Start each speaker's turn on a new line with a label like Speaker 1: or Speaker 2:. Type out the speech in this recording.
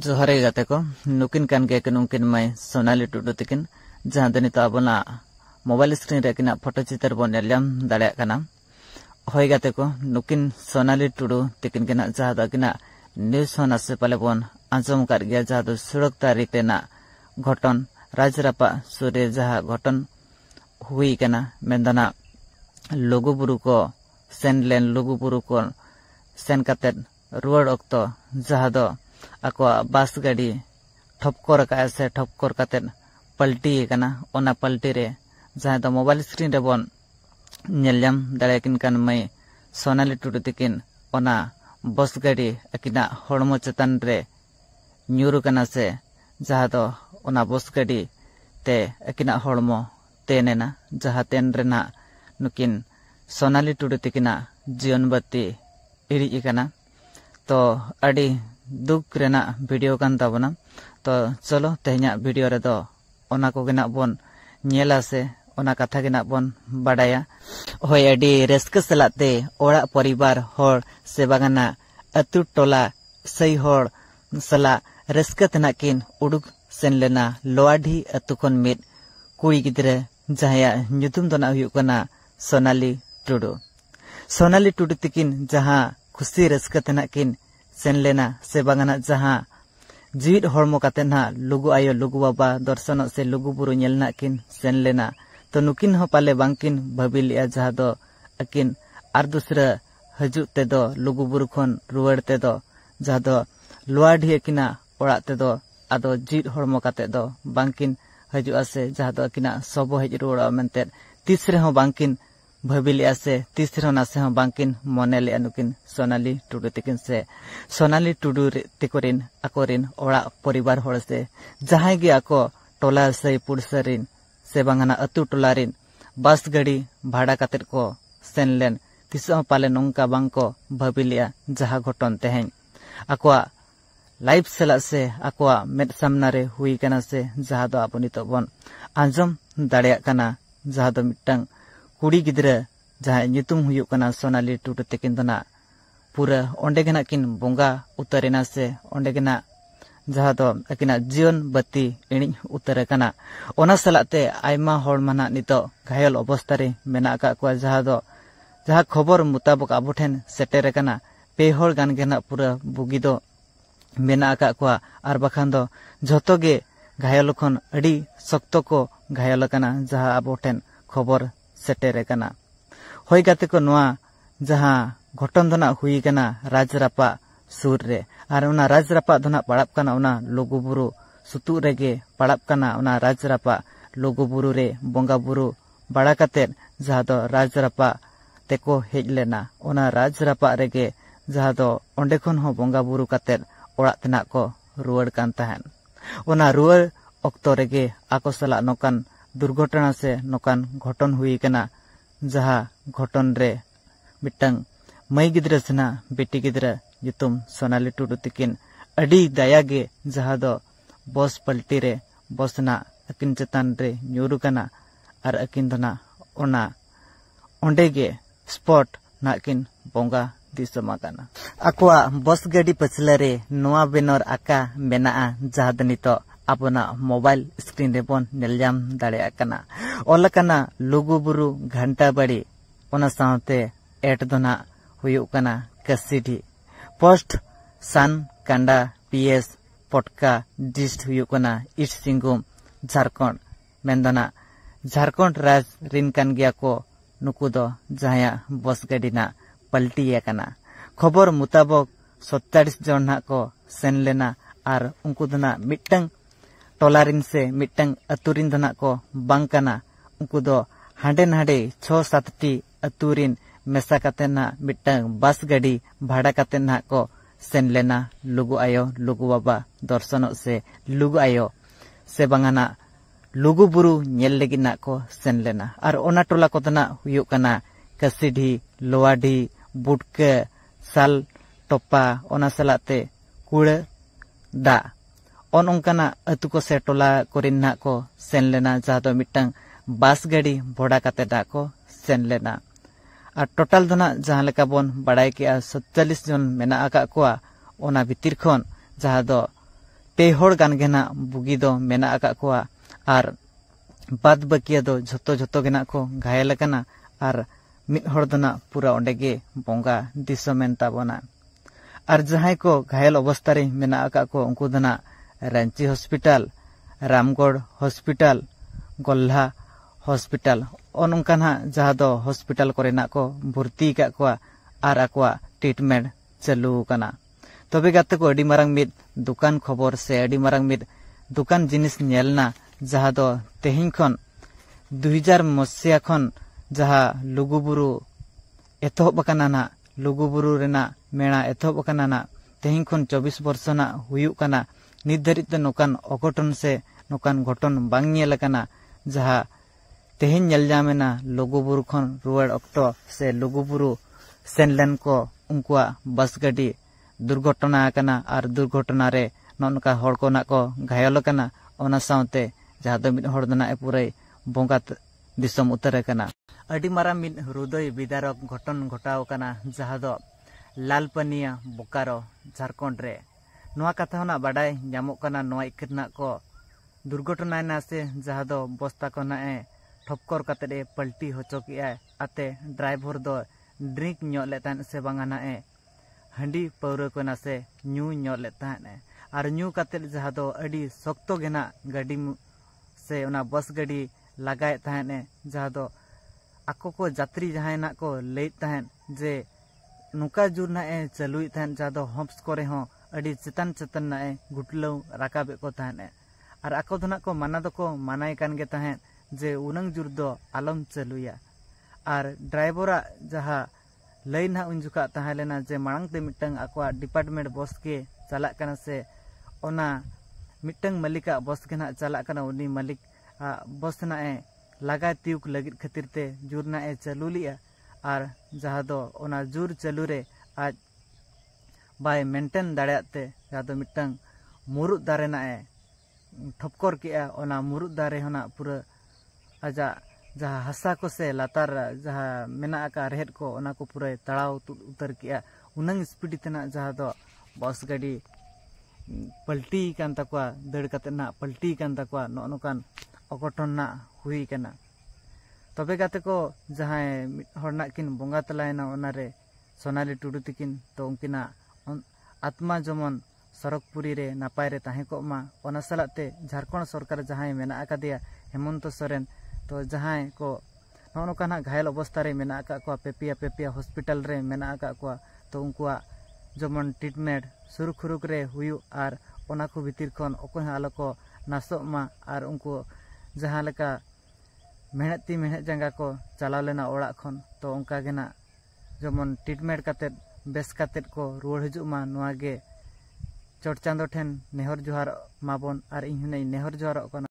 Speaker 1: जोहारे गाते को नुकिन कान के नुकिन मैं सोनाली टुडू तकिन जहां दे नितो आबोना मोबाइल स्क्रीन रे किना फोटो चित्र बन नेलम दाड़े काना होय गाते को नुकिन सोनाली टुडू तकिन केना जहां द किना न्यूज होना से पहले बन आंजम कर गया जहां दो सड़क तारीख रेना घटन राजरापा सूर्य जहां घटन हुई केना मेंदना लुगुबुरु को सेनलेन लुगुबुरु को सेन काते रुवाड़ अक्तो जहां दो आको बस गाड़ी ठपकर का से ठपकर काते पलटी कना ओना पलटी रे जहां दो मोबाइल स्क्रीन रे बन नेलम दाड़े किन कान मै सोनाली टुडू तकिन ओना बस गाड़ी अकिना हड़मो चेतन रे न्यूरु कना से जहां दो ओना बस गाड़ी ते अकिना हड़मो तेनेना जहां तेन रेना नुकिन सोनाली टुडू तकिना जीवन बत्ती इड़ी कना तो अड़ी दुख रेना वीडियो कान ताबना तो चलो तेहना वीडियो रे दो ओना को गेना बोन नेला से ओना कथा गेना बोन बाडाया होय अडी रेस्क सलाते ओड़ा परिवार होड़ से बागाना अतु टोला सही होड़ सला रेस्क तना किन उडुक सेन लेना लोआडी अतु कोन मिट कुड़ी गिदरे जहाया nyutum दना हुयुक कना सोनाली टुडू तकिन जहां खुशी रेस्क तना किन सेन लेना से बागाना जहां जीवित हड़मो काते ना लुगु आयो लुगु बाबा दर्शन से लुगु बुरु नेलना किन सेन लेना तो नुकिन हो पाले बांकिन भाबी लिया जहां दो अकिन आर दूसरा हजू ते दो लुगु बुरु खन रुवाड़ ते दो जहां दो लोआडी अकिना ओड़ा ते दो आदो जीवित हड़मो काते दो बांकिन हजू आसे जहां दो अकिना सबो हज रुवाड़ा मेंते तीसरे हो बांकिन भाबी लिया से तीसरे नासे हो बांकिन मने लिया नुकिन सोनाली टुडू तकिन से सोनाली टुडू तिकोरिन अकोरिन ओड़ा परिवार होड़ से जहां गे आको टोला से पुरसरिन से बांगना अतु टोलारिन बस गाड़ी भाड़ा कातेर को सेनलेन तिसो पाले नोंका बांको भाबी लिया जहां घटन तेहें आकोआ लाइफ सला से आकोआ मेड सामना रे हुई कना से जहां दो आबो नितो बन आंजम दाड़ेया कना जहां दो मिटंग कुड़ी गिद्रे जहां nyutum हुयुक कना सोनाली टुडू तकिन दना पूरा ओंडे गेना किन बोंगा उतरेना से ओंडे गेना जहां दो अकिना जीवन बत्ती इणी उतर कना ओना सलाते आयमा होड़ माना नितो घायल अवस्था रे मेना का को जहां खबर मुताबिक आबो ठेन सेटेर कना पे होड़ गान गेना पूरा बुगी दो मेना का को आर बखान दो झतो गे घायल खन अडी शक्तो को घायल कना जहां आबो ठेन खबर सेटेर कना होय गाते को नोआ जहां घटन दना हुई कना राजरापा सुर रे आर उना राजरापा दना पड़ाप कना उना लुगुबुरु सुतु रेगे पड़ाप कना उना राजरापा लुगुबुरु रे बोंगा बुरु बड़ा काते जहां दो राजरापा तेको हेज लेना उना राजरापा रेगे जहां दो ओंडे खन हो बोंगा बुरु काते ओड़ा तना को रुवाड़ कान तहन उना रुवाड़ ऑक्तो रेगे आको सला नोकान दुर्घटना से नोकान घटन हुई कना जहां घटन रे मिटंग मई गिद्रे सना बेटी गिद्रे nyutum सोनाली टुडू तकिन अडी दया गे जहां दो बस पलटी रे बसना अकिन चेतान रे न्यूरु कना आर अकिन दना ओना ओंडे गे स्पॉट ना किन बोंगा दिसमा कना आकोआ बस गाड़ी पछले रे नोआ बेनर आका मेना जहां दनितो अपना मोबाइल स्क्रीन रे बन नेलजाम दाड़ेया कना ओला कना लुगुबुरु घंटा बड़ी ओना साथे एट दोना हुयुक कना कसिडी पोस्ट सन कांडा पीएस पटका डिस्ट हुयुक कना ईस्ट सिंगुम झारखंड मेंदना झारखंड राज रिन कान गया को नुकु दो जहाया बस गाड़ी ना पलटी कना खबर मुताबिक 47 जन ना को सेन लेना आर उनको दना मिटंग टोलारिन से मिटंग अतुरिन दना को बांकना उनको दो हांडे नाडे 6-7 टी अतुरिन मेसा काते ना मिटंग बस गाड़ी भाड़ा काते ना को सेन लेना लुगु आयो लुगु बाबा दर्शन से लुगु आयो से बांगाना लुगु बुरु नेल लेगी ना को सेन लेना आर ओना टोला को दना हुयुक कना कसिडी लोआडी बुटके साल टोपा ओना सलाते कुड़े दा ओन उनकाना अतु को से टोला कोरिन ना को सेन लेना जहां दो मिटंग बस गाड़ी भोड़ा काते दा को सेन लेना और टोटल दना जहां लेका बोन बड़ाई के 47 जन मेना आका कोआ ओना भितिर खन जहां दो पे हर गान गे ना बुगी दो मेना आका कोआ और बाद बाकिया दो झोतो झोतो गे ना को घायल कना और मिद हर दो ना पूरा ओंडे गे बोंगा दिसो मेन ताबोना और जहां को घायल अवस्था रे मेना आका को उनको दो ना रांची हॉस्पिटल रामगढ़ हॉस्पिटल गोल्हा हॉस्पिटल ओनकाना जहां दो हॉस्पिटल कोरेना को भर्ती का कोआ और आकोआ ट्रीटमेंट चालू कना तबे गाते को अडी मारंग मिद दुकान खबर से अडी मारंग मिद दुकान जिनिस नेलना जहां दो तेहिं खन 2000 मसिया खन जहां लुगुबुरु एतहब कना ना लुगुबुरु रेना मेणा एतहब कना ना तेहिं खन 24 वर्ष ना हुयु कना नित धरित ते नोकान अघटन से नोकान घटन बांग नेल कना जहां तेहिं नेल जामेना लुगुबुरु खन रुवाड़ अक्तो से लुगुबुरु सेनलेन को उनकुआ बस गाड़ी दुर्घटना कना और दुर्घटना रे ननका हड़ को ना को घायल कना ओना साउते जहां दो मिद हड़ दना पुरै बोंगा दिसम उतर कना अडी मारा मिद हृदय विदारक घटन घटाव कना जहां दो लालपनिया बोकारो झारखंड रे नोआ कथा होना बाडाय ᱧᱟᱢᱚᱜ कना नोआ इकना को दुर्घटना ना से जहां दो बस्ता को ना ठपकर कते पलटी होचो किया आते ड्राइवर दो ड्रिंक ᱧᱚᱜ लेतान से बांगाना हंडी पौर को ना से ᱧᱩ ᱧᱚᱜ लेतान और ᱧᱩ कते जहां दो अडी सख्तो गेना गाड़ी से ओना बस गाड़ी लगाए ताहने जहां दो आको को यात्री जहां ना को लेत ताहन जे नुका जुर ना चालुई ताहन जहां दो हम्प्स करे हो अडी चेतन चेतन ना गुटलो राकाबे को ताहने और आको धना को माना दो को मानाय कान गे ताहन जे उनंग जुर दो आलम चालुया और ड्राइवरा जहां लैन हा उनजुका ताहलेना जे मांग ते मिटंग आकोआ डिपार्टमेंट बस के चला कना से ओना मिटंग मालिका बस के ना चला कना उनी मालिक बस ना लगा तियुक लगित खातिर ते जुर ना चालू लिया और जहां दो ओना जुर चालू रे आज बाय मेंटेन दाड़ेते जहां दो मिटंग मुरुद दारे ना ठपकर किया ओना मुरुद दारे होना पूरा आजा जहां हसा को से लातार जहां मेना का रेड को ओना को पूरा तड़ाव उतर किया उनंग स्पीड तना जहां दो बस गाड़ी पलटी कान तकवा दड़ कते ना पलटी कान तकवा नोकान अघटन ना हुई कना तबे गाते को जहां हरना किन बोंगा तलायना ओनारे सोनाली टुडू तिकिन तो उनकिना आत्मा जमन सरकपुरी रे नापाय रे ताहे को मा ओना सलाते झारखंड सरकार जहां मेना आकादिया हेमंत सोरेन तो जहां को नोकाना घायल अवस्था रे मेना आका को पेपिया हॉस्पिटल रे मेना आका को तो उनकुआ जमन ट्रीटमेंट सुरुखुरुक रे हुयु और ओना को भीतर खन ओकोय आलो को नासो मा और उनको जहां लेका मेहनती मेहनत जंगा को चलाव लेना ओड़ा खन तो उनका गेना जमन ट्रीटमेंट काते बेस काते को रुवाड़ हजु मा नोआ गे चोट चांदो ठेन नेहर जोहार माबन और इन नेहर जोहार